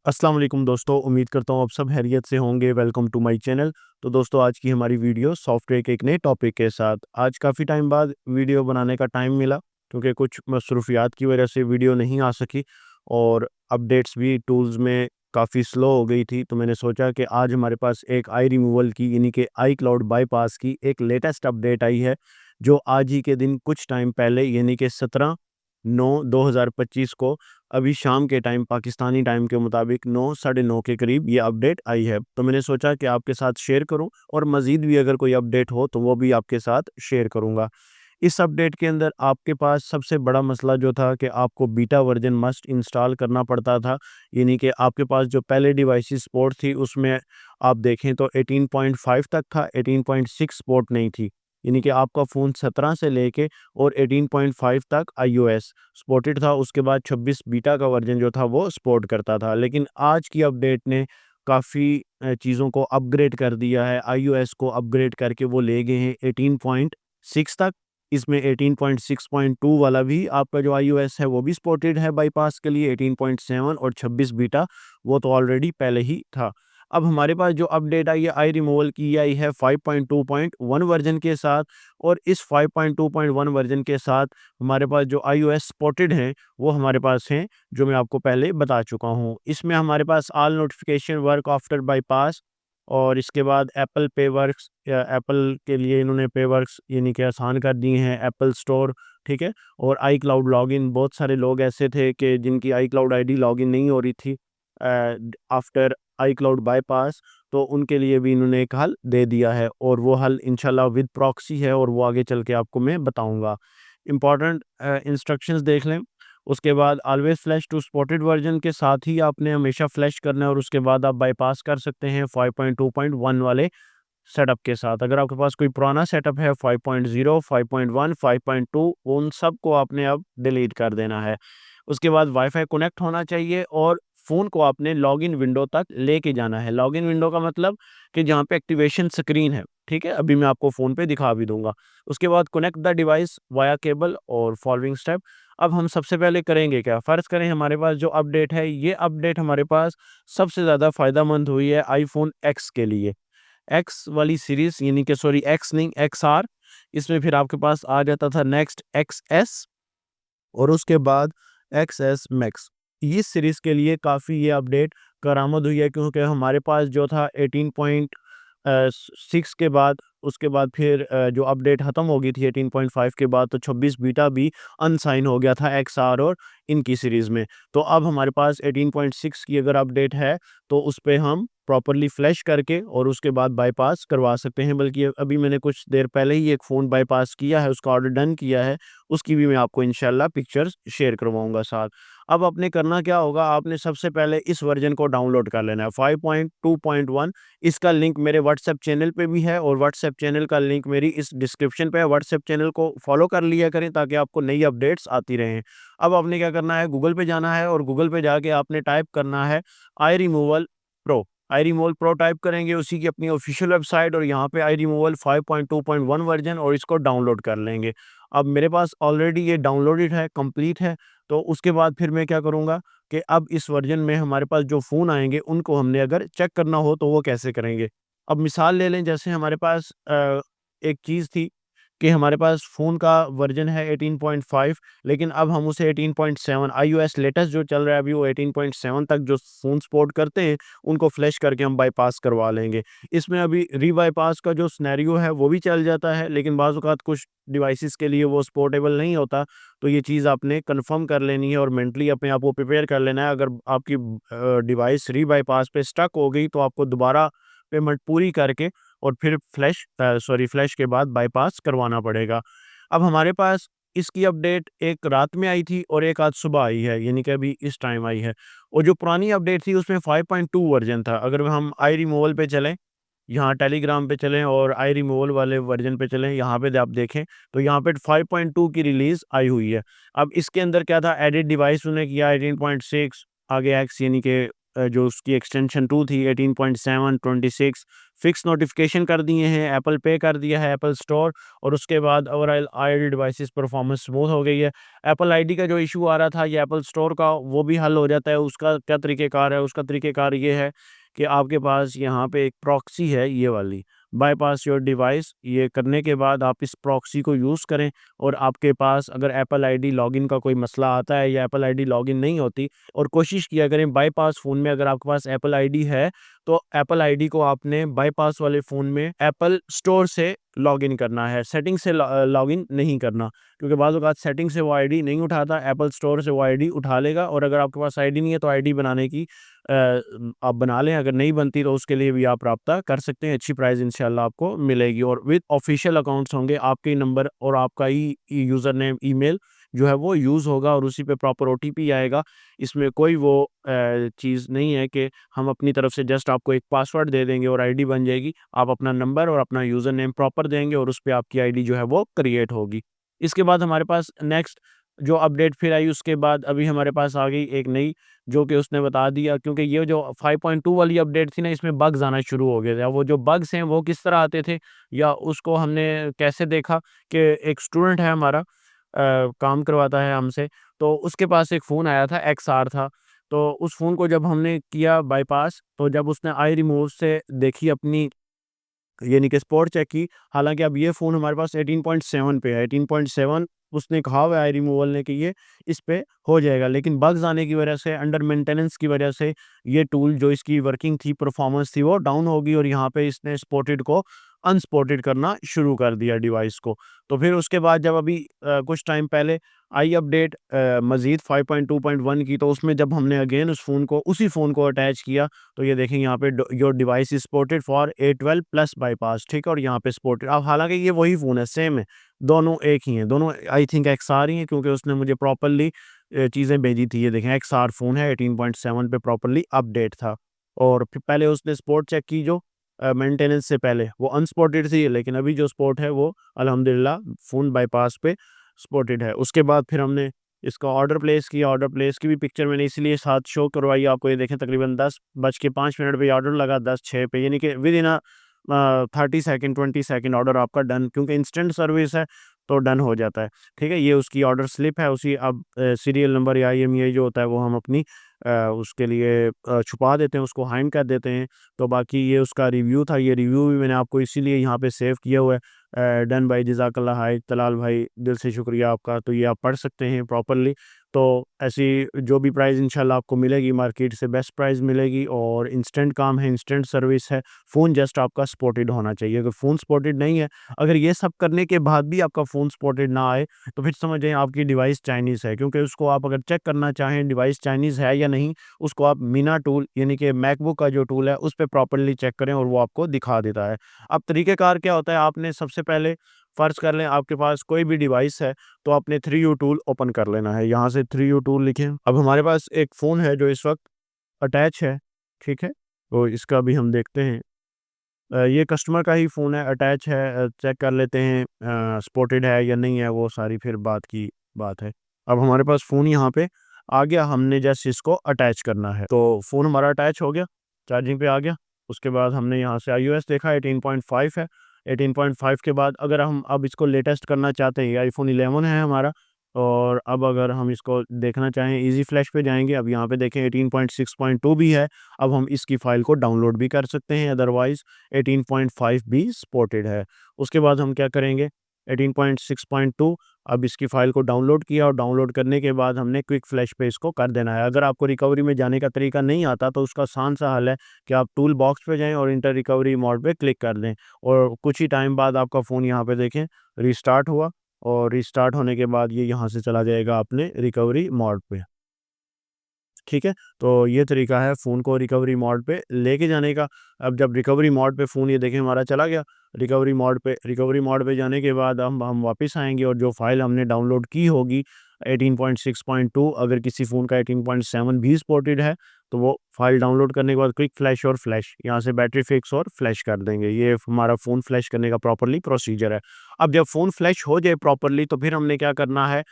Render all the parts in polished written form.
अस्सलाम वालेकुम दोस्तों, उम्मीद करता हूँ आप सब खैरियत से होंगे। Welcome to my channel. तो दोस्तों, आज की हमारी वीडियो सॉफ्टवेयर के एक नए टॉपिक के साथ। आज काफ़ी टाइम बाद वीडियो बनाने का टाइम मिला, क्योंकि कुछ मसरूफियात की वजह से वीडियो नहीं आ सकी और अपडेट्स भी टूल्स में काफ़ी स्लो हो गई थी। तो मैंने सोचा कि आज हमारे पास एक आई रिमूवल की यानी कि आई क्लाउड बाईपास की एक लेटेस्ट अपडेट आई है, जो आज ही के दिन कुछ टाइम पहले यानी कि 17/9/2025 को अभी शाम के टाइम पाकिस्तानी टाइम के मुताबिक 9 साढ़े 9 के करीब ये अपडेट आई है। तो मैंने सोचा कि आपके साथ शेयर करूं और मज़ीद भी अगर कोई अपडेट हो तो वो भी आपके साथ शेयर करूंगा। इस अपडेट के अंदर आपके पास सबसे बड़ा मसला जो था कि आपको बीटा वर्जन मस्ट इंस्टॉल करना पड़ता था, यानी कि आपके पास जो पहले डिवाइसेस सपोर्ट थी उसमें आप देखें तो 18.5 तक था, 18.6 सपोर्ट नहीं थी। यानी कि आपका फ़ोन 17 से लेके और 18.5 तक आईओएस सपोर्टेड था। उसके बाद 26 बीटा का वर्जन जो था वो सपोर्ट करता था। लेकिन आज की अपडेट ने काफ़ी चीज़ों को अपग्रेड कर दिया है। आईओएस को अपग्रेड करके वो ले गए हैं 18.6 तक। इसमें 18.6.2 वाला भी आपका जो आईओएस है वो भी सपोर्टेड है बाईपास के लिए। 18.7 और 26 बीटा वो तो ऑलरेडी पहले ही था। अब हमारे पास जो अपडेट आई है आई रिमूवल की, ये आई है 5.2.1 वर्जन के साथ। और इस 5.2.1 वर्जन के साथ हमारे पास जो आईओएस सपोर्टेड हैं वो हमारे पास हैं, जो मैं आपको पहले बता चुका हूँ। इसमें हमारे पास all notification work after bypass, और इसके बाद एप्पल पे वर्क्स, या एप्पल के लिए इन्होंने पे वर्क्स यानी कि आसान कर दिए हैं, एप्पल स्टोर, ठीक है। और आई क्लाउड लॉगिन, बहुत सारे लोग ऐसे थे कि जिनकी आई क्लाउड आईडी लॉगिन नहीं हो रही थी आफ्टर आई क्लाउड बाईपास, तो उनके लिए भी इन्होंने एक हल दे दिया है और वो हल इंशाल्लाह विद प्रॉक्सी है और वो आगे चल के आपको मैं बताऊंगा। इंपॉर्टेंट इंस्ट्रक्शंस देख लें। उसके बाद always flash to spotted version के साथ ही आपने हमेशा फ्लैश करना है और उसके बाद आप बाईपास कर सकते हैं 5.2.1 वाले सेटअप के साथ। अगर आपके पास कोई पुराना सेटअप है 5.0, 5.1, 5.2, उन सब को आपने अब डिलीट कर देना है। उसके बाद वाईफाई कनेक्ट होना चाहिए और फ़ोन को आपने लॉगिन विंडो तक लेके जाना है। लॉगिन विंडो का मतलब कि जहाँ पे एक्टिवेशन स्क्रीन है, ठीक है? अभी मैं आपको फ़ोन पे दिखा भी दूँगा। उसके बाद connect the device via cable और फॉलोइंग स्टेप। अब हम सबसे पहले करेंगे क्या? फ़र्ज़ करें हमारे पास जो अपडेट है, ये अपडेट हमारे पास सबसे ज़्यादा फ़ायदेमंद हुई है आईफ़ोन एक्स के लिए। एक्स वाली सीरीज़, यानी कि सॉरी एक्स नहीं, एक्सआर। इसमें फिर आपके पास आ जाता था नेक्स्ट एक्सएस और उसके बाद एक्सएस मैक्स। इस सीरीज़ के लिए काफ़ी ये अपडेट करामद हुई है, क्योंकि हमारे पास जो था 18.6 के बाद, उसके बाद फिर जो अपडेट ख़त्म हो गई थी 18.5 के बाद, तो 26 बीटा भी अनसाइन हो गया था एक्सआर और इनकी सीरीज़ में। तो अब हमारे पास 18.6 की अगर अपडेट है तो उस पे हम प्रॉपर्ली फ्लैश करके और उसके बाद बाईपास करवा सकते हैं। बल्कि अभी मैंने कुछ देर पहले ही एक फ़ोन बाईपास किया है, उसका ऑर्डर डन किया है, उसकी भी मैं आपको इंशाल्लाह पिक्चर्स शेयर करवाऊँगा साथ। अब आपने करना क्या होगा, आपने सबसे पहले इस वर्ज़न को डाउनलोड कर लेना है 5.2.1। इसका लिंक मेरे व्हाट्सएप चैनल पे भी है और व्हाट्सएप चैनल का लिंक मेरी इस डिस्क्रिप्शन पे है। व्हाट्सएप चैनल को फॉलो कर लिया करें ताकि आपको नई अपडेट्स आती रहें। अब आपने क्या करना है, गूगल पे जाना है और गूगल पे जाके आपने टाइप करना है आई रिमूवल प्रो। आई रिमूवल प्रो टाइप करेंगे, उसी की अपनी ऑफिशियल वेबसाइट, और यहाँ पे आई रिमूवल 5.2.1 वर्जन, और इसको डाउनलोड कर लेंगे। अब मेरे पास ऑलरेडी ये डाउनलोडेड है, कंप्लीट है। तो उसके बाद फिर मैं क्या करूँगा कि अब इस वर्जन में हमारे पास जो फ़ोन आएँगे उनको हमने अगर चेक करना हो तो वो कैसे करेंगे। अब मिसाल ले लें, जैसे हमारे पास एक चीज़ थी कि हमारे पास फ़ोन का वर्जन है 18.5, लेकिन अब हम उसे 18.7 आईओएस लेटेस्ट जो चल रहा है अभी वो 18.7 तक जो फ़ोन सपोर्ट करते हैं, उनको फ्लैश करके हम बाईपास करवा लेंगे। इसमें अभी री-बाईपास का जो सिनेरियो है वो भी चल जाता है, लेकिन बाज़ औक़ात कुछ डिवाइसेज़ के लिए वो सपोर्टेबल नहीं होता। तो ये चीज़ आपने कन्फर्म कर लेनी है और मेंटली अपने आप को प्रिपेयर कर लेना है। अगर आपकी डिवाइस री-बाईपास पे स्टक हो गई तो आपको दोबारा पेमेंट पूरी करके और फिर फ्लैश के बाद बाईपास करवाना पड़ेगा। अब हमारे पास इसकी अपडेट एक रात में आई थी और एक आज सुबह आई है, यानी कि अभी इस टाइम आई है। और जो पुरानी अपडेट थी उसमें 5.2 वर्ज़न था। अगर हम आई रिमूवल पे चलें, यहाँ टेलीग्राम पे चलें और आई रिमूवल वाले वर्ज़न पे चलें, यहाँ पे आप देखें तो यहाँ पे 5.2 की रिलीज़ आई हुई है। अब इसके अंदर क्या था, एडिट डिवाइस उन्होंने किया 18.6 आगे एक्स, यानी कि जो उसकी एक्सटेंशन 2 थी 18.7, 26 फिक्स नोटिफिकेशन कर दिए हैं, एप्पल पे कर दिया है, एप्पल स्टोर। और उसके बाद overall iOS devices performance smooth हो गई है। एप्पल आईडी का जो इशू आ रहा था ये एप्पल स्टोर का, वो भी हल हो जाता है। उसका क्या तरीक़ेकार है? उसका तरीक़ेकार ये है कि आपके पास यहाँ पे एक प्रॉक्सी है ये वाली, बाईपास योर डिवाइस। ये करने के बाद आप इस प्रॉक्सी को यूज़ करें, और आपके पास अगर एप्पल आईडी लॉगिन का कोई मसला आता है या एप्पल आईडी लॉगिन नहीं होती, और कोशिश किया करें बाईपास फ़ोन में अगर आपके पास एप्पल आईडी है, तो एप्पल आईडी को आपने बाईपास वाले फ़ोन में एप्पल स्टोर से लॉगिन करना है, सेटिंग से लॉगिन नहीं करना। क्योंकि बाज़ औक़ात सेटिंग से वो आईडी नहीं उठाता, एप्पल स्टोर से वो आईडी उठा लेगा। और अगर आपके पास आईडी नहीं है तो आईडी बनाने की आप बना लें, अगर नहीं बनती तो उसके लिए भी आप राब्ता कर सकते हैं, अच्छी प्राइस इंशाल्लाह आपको मिलेगी। और विद ऑफ़िशियल अकाउंट्स होंगे, आपके ही नंबर और आपका ही यूज़र नेम, ईमेल जो है वो यूज़ होगा, और उसी पे प्रॉपर ओटीपी आएगा। इसमें कोई वो चीज़ नहीं है कि हम अपनी तरफ से जस्ट आपको एक पासवर्ड दे देंगे और आईडी बन जाएगी। आप अपना नंबर और अपना यूज़र नेम प्रॉपर देंगे और उस पे आपकी आईडी जो है वो क्रिएट होगी। इसके बाद हमारे पास नेक्स्ट जो अपडेट फिर आई, उसके बाद अभी हमारे पास आ गई एक नई, जो कि उसने बता दिया, क्योंकि ये जो 5.2 वाली अपडेट थी ना, इसमें बग्स आना शुरू हो गए थे। अब वो जो बग्स हैं वो किस तरह आते थे, या उसको हमने कैसे देखा कि एक स्टूडेंट है हमारा, काम करवाता है हमसे, तो उसके पास एक फ़ोन आया था, एक्सआर था। तो उस फ़ोन को जब हमने किया बाईपास, तो जब उसने आई रिमूव से देखी अपनी, यानी कि स्पॉट चेक की, हालाँकि अब ये फ़ोन हमारे पास 18.7 पे है, 18.7 उसने कहा हुआ है आई रिमूवल ने कि ये इस पे हो जाएगा, लेकिन बग्स आने की वजह से, अंडर मेंटेनेंस की वजह से ये टूल जो इसकी वर्किंग थी, परफॉर्मेंस थी, वो डाउन हो गई, और यहाँ पे इसने स्पॉटेड को अनस्पॉटेड करना शुरू कर दिया डिवाइस को। तो फिर उसके बाद जब अभी कुछ टाइम पहले आई अपडेट मज़ीद 5.2.1 की, तो उसमें जब हमने अगेन उसी फ़ोन को अटैच किया, तो ये देखें यहाँ पे your device is supported for A12 plus bypass, ठीक है, और यहाँ पे सपोर्टेड। अब हालांकि ये वही फ़ोन है, सेम है, दोनों एक ही हैं, दोनों आई थिंक XR ही हैं, क्योंकि उसने मुझे प्रॉपरली चीज़ें भेजी थी। ये देखें XR फ़ोन है, 18.7 पे प्रॉपरली अपडेट था। और फिर पहले उसने स्पोर्ट चेक की, जो मेंटेनेंस से पहले वो अनस्पॉटेड थी, लेकिन अभी जो स्पोर्ट है वो अल्हम्दुलिल्लाह फ़ोन बाईपास पे स्पॉटेड है। उसके बाद फिर हमने इसका ऑर्डर प्लेस किया, ऑर्डर प्लेस की भी पिक्चर मैंने इसलिए साथ शो करवाई आपको। ये देखें तकरीबन 10:05 पे ऑर्डर लगा, 10:06 पे, यानी कि with in 30 second 20 second order आपका डन, क्योंकि इंस्टेंट सर्विस है तो डन हो जाता है। ठीक है, ये उसकी ऑर्डर स्लिप है, उसी अब सीरियल नंबर या IMEI जो होता है वो हम अपनी उसके लिए छुपा देते हैं, उसको हाइड कर देते हैं। तो बाकी ये उसका रिव्यू था, ये रिव्यू भी मैंने आपको इसीलिए यहाँ पे सेव किया हुआ है। डन भाई, जज़ाकल्लाह हाय तलाल भाई, दिल से शुक्रिया आपका। तो ये आप पढ़ सकते हैं प्रॉपर्ली। तो ऐसी जो भी प्राइस इंशाल्लाह आपको मिलेगी, मार्केट से बेस्ट प्राइस मिलेगी, और इंस्टेंट काम है, इंस्टेंट सर्विस है। फ़ोन जस्ट आपका स्पॉटेड होना चाहिए। अगर फ़ोन स्पॉटेड नहीं है, अगर ये सब करने के बाद भी आपका फ़ोन स्पॉटेड ना आए, तो फिर समझ जाएँ आपकी डिवाइस चाइनीज़ है, क्योंकि उसको आप अगर चेक करना चाहें डिवाइस चाइनीज़ है या नहीं, उसको आप मीना टूल, यानी कि मैकबुक का जो टूल है, उस पे प्रॉपर्ली चेक करें, और वो आपको दिखा देता है। अब तरीक़ेकार क्या होता है, आपने सबसे पहले फ़र्ज़ कर लें आपके पास कोई भी डिवाइस है, तो आपने 3U टूल ओपन कर लेना है। यहाँ से 3U टूल लिखें। अब हमारे पास एक फ़ोन है जो इस वक़्त अटैच है, ठीक है? तो इसका भी हम देखते हैं। ये कस्टमर का ही फ़ोन है, अटैच है, चेक कर लेते हैं सपोर्टेड है या नहीं है, वो सारी फिर बात की बात है। अब हमारे पास फ़ोन यहाँ पे आ गया, हमने जस्ट इसको अटैच करना है। तो फ़ोन हमारा अटैच हो गया, चार्जिंग पे आ गया। उसके बाद हमने यहाँ से iOS देखा, 18.5 है। 18.5 के बाद अगर हम अब इसको लेटेस्ट करना चाहते हैं, ये आईफ़ोन 11 है हमारा, और अब अगर हम इसको देखना चाहें, ईज़ी फ्लैश पे जाएँगे। अब यहाँ पे देखें 18.6.2 भी है। अब हम इसकी फ़ाइल को डाउनलोड भी कर सकते हैं, अदरवाइज़ 18.5 भी सपोर्टेड है। उसके बाद हम क्या करेंगे, 18.6.2, अब इसकी फ़ाइल को डाउनलोड किया, और डाउनलोड करने के बाद हमने क्विक फ्लैश पे इसको कर देना है। अगर आपको रिकवरी में जाने का तरीका नहीं आता, तो उसका आसान सा हल है कि आप टूल बॉक्स पे जाएँ और इंटर रिकवरी मोड पे क्लिक कर दें, और कुछ ही टाइम बाद आपका फ़ोन यहाँ पे देखें रीस्टार्ट हुआ, और रीस्टार्ट होने के बाद ये यहाँ से चला जाएगा अपने रिकवरी मोड पे। ठीक है? तो ये तरीका है फ़ोन को रिकवरी मोड पे लेके जाने का। अब जब रिकवरी मोड पे फ़ोन ये देखें हमारा चला गया रिकवरी मोड पे जाने के बाद हम वापस आएँगे, और जो फ़ाइल हमने डाउनलोड की होगी 18.6.2, अगर किसी फ़ोन का 18.7 भी सपोर्टेड है, तो वो फ़ाइल डाउनलोड करने के बाद क्विक फ्लैश और फ्लैश, यहाँ से बैटरी फिक्स और फ्लैश कर देंगे। ये हमारा फ़ोन फ्लैश करने का प्रॉपर्ली प्रोसीजर है। अब जब फ़ोन फ्लैश हो जाए प्रॉपर्ली, तो फिर हमने क्या करना है,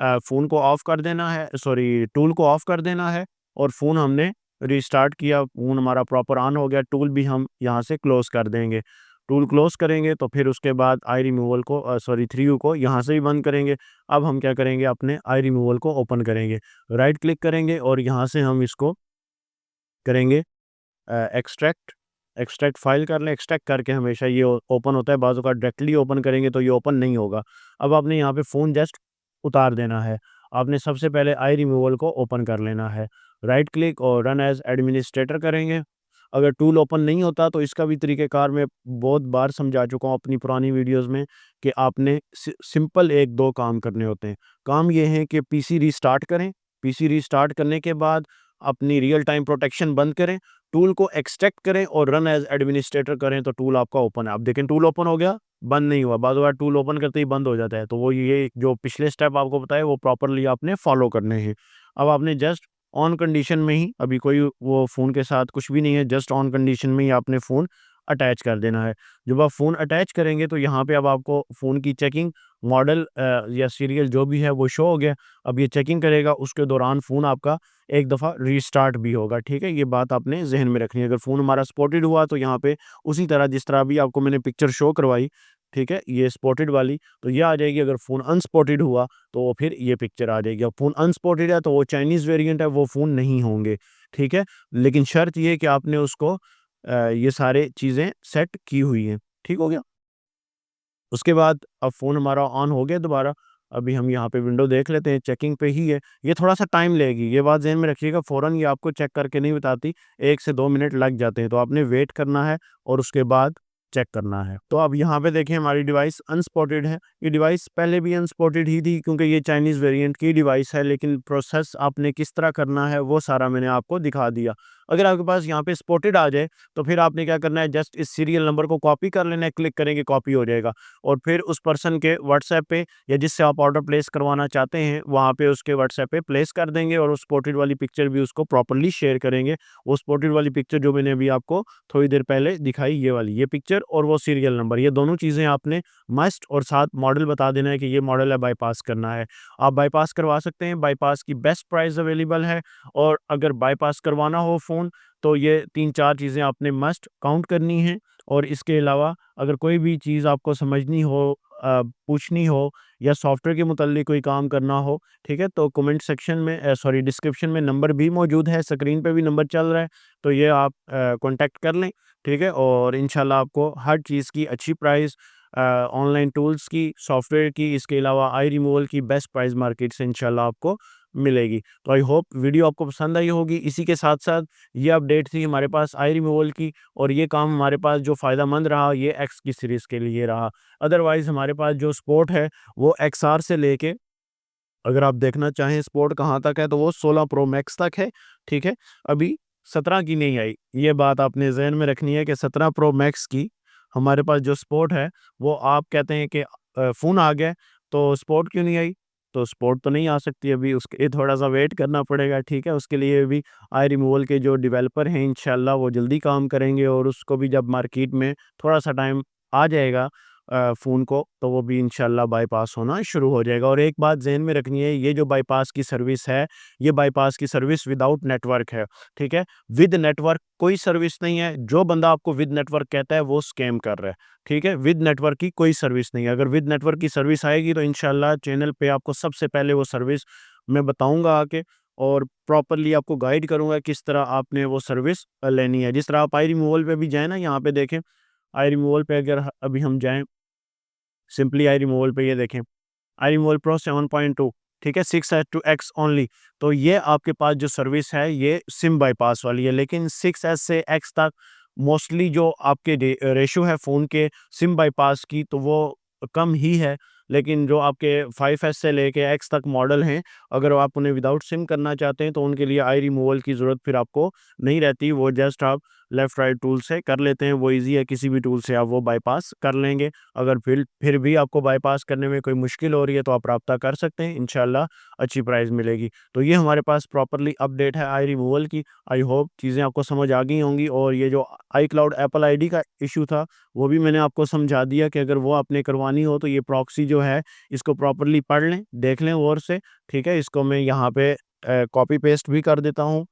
फ़ोन को ऑफ कर देना है, सॉरी टूल को ऑफ कर देना है, और फ़ोन हमने रिस्टार्ट किया, फ़ोन हमारा प्रॉपर ऑन हो गया, टूल भी हम यहाँ से क्लोज़ कर देंगे। टूल क्लोज़ करेंगे तो फिर उसके बाद आई रिमूवल को सॉरी 3U को यहाँ से भी बंद करेंगे। अब हम क्या करेंगे, अपने आई रिमूवल को ओपन करेंगे, राइट क्लिक करेंगे और यहाँ से हम इसको करेंगे एक्सट्रैक्ट। एक्सट्रैक्ट फ़ाइल कर लें, एक्सट्रैक्ट करके हमेशा ये ओपन होता है, बाज़ औक़ात डायरेक्टली ओपन करेंगे तो ये ओपन नहीं होगा। अब आपने यहाँ पे फ़ोन जस्ट उतार देना है। आपने सबसे पहले आई रिमूवल को ओपन कर लेना है। राइट क्लिक और रन एज़ एडमिनिस्ट्रेटर करेंगे। अगर टूल ओपन नहीं होता तो इसका भी तरीक़ेकार मैं बहुत बार समझा चुका हूँ अपनी पुरानी वीडियोज़ में कि आपने सिंपल 1-2 काम करने होते हैं। काम ये है कि पीसी रीस्टार्ट करें, पीसी रीस्टार्ट करने के बाद अपनी रियल टाइम प्रोटेक्शन बंद करें, टूल को एक्सट्रैक्ट करें और रन एज़ एडमिनिस्ट्रेटर करें तो टूल आपका ओपन है। अब देखें टूल ओपन हो गया, बंद नहीं हुआ। बाज़ बार टूल ओपन करते ही बंद हो जाता है। तो वो ये जो पिछले स्टेप आपको बताए वो प्रॉपर्ली आपने फ़ॉलो करने हैं। अब आपने जस्ट ऑन कंडीशन में ही, अभी कोई वो फ़ोन के साथ कुछ भी नहीं है, जस्ट ऑन कंडीशन में ही आपने फ़ोन अटैच कर देना है। जब आप फ़ोन अटैच करेंगे तो यहाँ पे अब आपको फ़ोन की चेकिंग मॉडल या सीरियल जो भी है वो शो हो गया। अब ये चेकिंग करेगा, उसके दौरान फ़ोन आपका एक दफ़ा रीस्टार्ट भी होगा, ठीक है? ये बात आपने ज़हन में रखनी है। अगर फ़ोन हमारा स्पॉटेड हुआ तो यहाँ पे उसी तरह जिस तरह अभी आपको मैंने पिक्चर शो करवाई, ठीक है? ये स्पॉटेड वाली तो ये आ जाएगी। अगर फ़ोन अनस्पॉटेड हुआ तो फिर ये पिक्चर आ जाएगी। अब फ़ोन अनस्पॉटेड है तो वो चाइनीज़ वेरिएंट है, वो फ़ोन नहीं होंगे, ठीक है? लेकिन शर्त ये है कि आपने उसको ये सारे चीज़ें सेट की हुई हैं, ठीक हो गया? उसके बाद अब फ़ोन हमारा ऑन हो गया दोबारा। अभी हम यहाँ पे विंडो देख लेते हैं, चेकिंग पे ही है। ये थोड़ा-सा टाइम लेगी, ये बात ज़हन में रखिएगा, फ़ौरन ये आपको चेक करके नहीं बताती, 1 से 2 मिनट लग जाते हैं। तो आपने वेट करना है और उसके बाद चेक करना है। तो अब यहाँ पे देखें हमारी डिवाइस अनस्पॉटेड है। ये डिवाइस पहले भी अनस्पॉटेड ही थी क्योंकि ये चाइनीज़ वेरिएंट की डिवाइस है, लेकिन प्रोसेस आपने किस तरह करना है वो सारा मैंने आपको दिखा दिया। अगर आपके पास यहाँ पे स्पॉटेड आ जाए तो फिर आपने क्या करना है, जस्ट इस सीरियल नंबर को कॉपी कर लेना है, क्लिक करेंगे कॉपी हो जाएगा। और फिर उस पर्सन के व्हाट्सएप पे या जिससे आप ऑर्डर प्लेस करवाना चाहते हैं, वहाँ पे उसके व्हाट्सएप पे प्लेस कर देंगे और उस स्पॉटेड वाली पिक्चर भी उसको प्रॉपर्ली शेयर करेंगे। वो स्पॉटेड वाली पिक्चर जो मैंने अभी आपको थोड़ी देर पहले दिखाई, ये वाली, ये पिक्चर और वो सीरियल नंबर, ये दोनों चीज़ें आपने मस्ट और साथ मॉडल बता देना है कि ये मॉडल है, बाईपास करना है। आप बाईपास करवा सकते हैं, बाईपास की बेस्ट प्राइस अवेलेबल है। और अगर बाईपास करवाना हो फ़ोन तो ये 3-4 चीज़ें आपने मस्ट काउंट करनी हैं। और इसके अलावा अगर कोई भी चीज़ आपको समझनी हो, पूछनी हो या सॉफ्टवेयर के मुतल्लिक कोई काम करना हो, ठीक है? तो कमेंट सेक्शन में सॉरी डिस्क्रिप्शन में नंबर भी मौजूद है, स्क्रीन पे भी नंबर चल रहा है, तो ये आप कॉन्टैक्ट कर लें, ठीक है? और इंशाल्लाह आपको हर चीज़ की अच्छी प्राइस, ऑनलाइन टूल्स की, सॉफ्टवेयर की, इसके अलावा आई रिमूवल की बेस्ट प्राइस मार्केट से इंशाल्लाह आपको मिलेगी। तो आई होप वीडियो आपको पसंद आई होगी। इसी के साथ-साथ ये अपडेट थी हमारे पास आई रिमूवल की और ये काम हमारे पास जो फ़ायदेमंद रहा ये एक्स की सीरीज़ के लिए रहा। अदरवाइज़ हमारे पास जो सपोर्ट है वो एक्सआर से लेके, अगर आप देखना चाहें सपोर्ट कहाँ तक है तो वो 16 प्रो मैक्स तक है, ठीक है? अभी 17 की नहीं आई। ये बात आपने ज़हन में रखनी है कि 17 प्रो मैक्स की हमारे पास जो सपोर्ट है वो आप कहते हैं कि फ़ोन आ गया तो सपोर्ट क्यों नहीं आई? तो सपोर्ट तो नहीं आ सकती अभी, उसके लिए थोड़ा-सा वेट करना पड़ेगा, ठीक है? उसके लिए भी आई रिमूवल के जो डेवलपर हैं इंशाल्लाह वो जल्दी काम करेंगे और उसको भी जब मार्केट में थोड़ा-सा टाइम आ जाएगा फ़ोन को, तो वो भी इंशाल्लाह बाईपास होना शुरू हो जाएगा। और एक बात ज़हन में रखनी है, ये जो बाईपास की सर्विस है, ये बाईपास की सर्विस विदाउट नेटवर्क है, ठीक है? विद नेटवर्क कोई सर्विस नहीं है। जो बंदा आपको विद नेटवर्क कहता है वो स्कैम कर रहा है, ठीक है? विद नेटवर्क की कोई सर्विस नहीं है। अगर विद नेटवर्क की सर्विस आएगी तो इंशाल्लाह चैनल पे आपको सबसे पहले वो सर्विस मैं बताऊँगा आके और प्रॉपर्ली आपको गाइड करूँगा किस तरह आपने वो सर्विस लेनी है। जिस तरह आप आई रिमूवल पे भी जाएँ ना, यहाँ पे देखें, आई रिमूवल पे अगर अभी हम जाएँ, सिंपली आई रिमूवल पे ये देखें, आई रिमूवल प्रो 7.2, ठीक है? 6S to x only. तो ये आपके पास जो सर्विस है ये सिम बाईपास वाली है, लेकिन 6S से एक्स तक मोस्टली जो आपके रेशो है फ़ोन के सिम बाईपास की तो वो कम ही है। लेकिन जो आपके 5S से लेके एक्स तक मॉडल हैं, अगर आप उन्हें विदाउट सिम करना चाहते हैं तो उनके लिए आई रिमूवल की ज़रूरत फिर आपको नहीं रहती। वो जस्ट आप लेफ्ट राइट टूल से कर लेते हैं, वो ईज़ी है, किसी भी टूल से आप वो बाईपास कर लेंगे। अगर फिर भी आपको बाईपास करने में कोई मुश्किल हो रही है तो आप राब्ता कर सकते हैं, इंशाल्लाह अच्छी प्राइस मिलेगी। तो ये हमारे पास प्रॉपर्ली अपडेट है आई रिमूवल की। आई होप चीज़ें आपको समझ आ गई होंगी और ये जो आई क्लाउड एप्पल आईडी का इश्यू था वो भी मैंने आपको समझा दिया कि अगर वो आपने करवानी हो तो ये प्रॉक्सी जो है इसको प्रॉपर्ली पढ़ लें, देख लें गौर से, ठीक है? इसको मैं यहाँ पे कॉपी पेस्ट भी कर देता हूँ।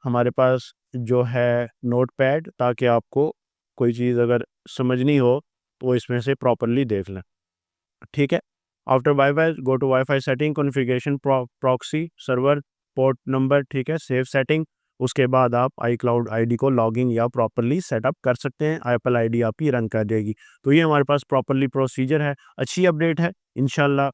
हमारे पास जो है नोटपैड, ताकि आपको कोई चीज़ अगर समझनी हो तो वो इसमें से प्रॉपर्ली देख लें। ठीक है। After Wi-Fi go to Wi-Fi setting, configuration, proxy, server, port number, ठीक है, सेव सेटिंग। उसके बाद आप iCloud आईडी को लॉगिन या प्रॉपर्ली सेटअप कर सकते हैं, एप्पल आईडी आपकी रन कर देगी। तो ये हमारे पास प्रॉपर्ली प्रोसीजर है, अच्छी अपडेट है। इंशाल्लाह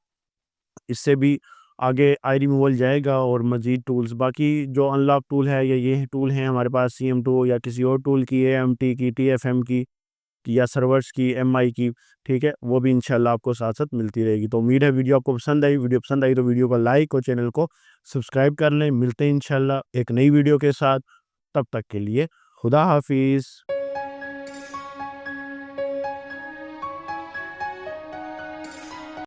इससे भी आगे आई रिमूवल जाएगा और मज़ीद टूल्स, बाकी जो अनलॉक टूल है या ये टूल हैं हमारे पास CM2 या किसी और टूल की, AMT की, TFM की या सर्वर्स की, MI की, ठीक है, वो भी इंशाल्लाह आपको साथ-साथ मिलती रहेगी। तो उम्मीद है वीडियो आपको पसंद आई। वीडियो पसंद आई तो वीडियो को लाइक और चैनल को सब्सक्राइब कर लें। मिलते हैं इंशाल्लाह एक नई वीडियो के साथ, तब तक के लिए खुदा हाफ़िज़।